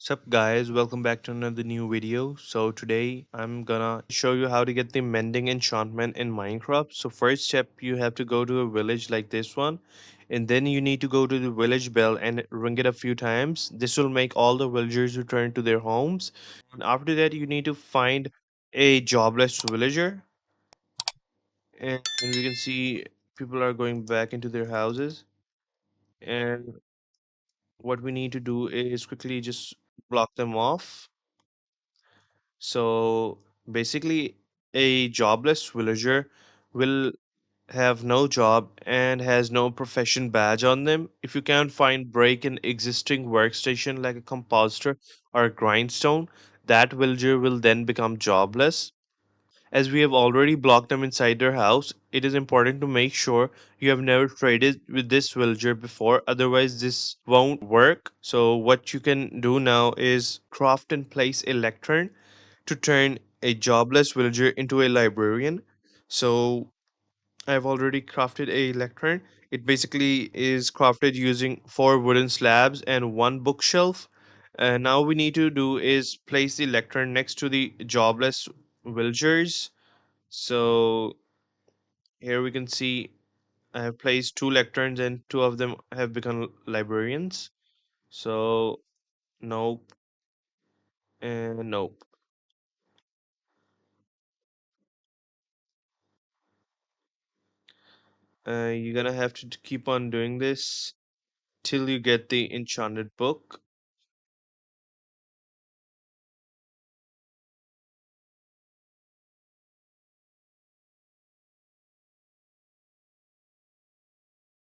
Sup guys, welcome back to another new video. So today I'm gonna show you how to get the mending enchantment in Minecraft. So first step, you have to go to a village like this one, and then you need to go to the village bell and ring it a few times. This will make all the villagers return to their homes. And after that you need to find a jobless villager, and we can see people are going back into their houses. And what we need to do is quickly just block them off. So basically, a jobless villager will have no job and has no profession badge on them. If you can't find break in existing workstation like a compositor or a grindstone, that villager will then become jobless. As we have already blocked them inside their house, it is important to make sure you have never traded with this villager before, otherwise, this won't work. So, what you can do now is craft and place a lectern to turn a jobless villager into a librarian. So I've already crafted a lectern. It basically is crafted using four wooden slabs and one bookshelf. Now we need to do is place the lectern next to the jobless villagers. So here we can see I have placed two lecterns and two of them have become librarians. So nope and nope. You're gonna have to keep on doing this till you get the enchanted book.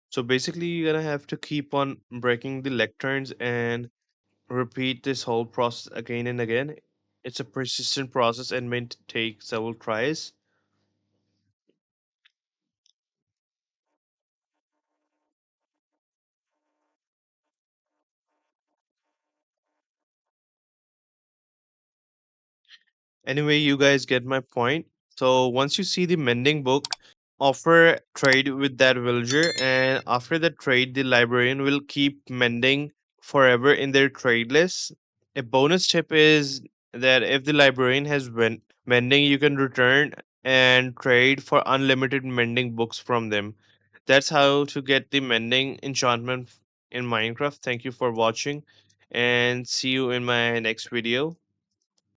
So basically, you're gonna have to keep on breaking the lecterns and repeat this whole process again and again. It's a persistent process and may take several tries. Anyway, you guys get my point. So once you see the mending book, offer trade with that villager, and after the trade, the librarian will keep mending forever in their trade list. A bonus tip is that if the librarian has mending, you can return and trade for unlimited mending books from them. That's how to get the mending enchantment in Minecraft. Thank you for watching, and see you in my next video.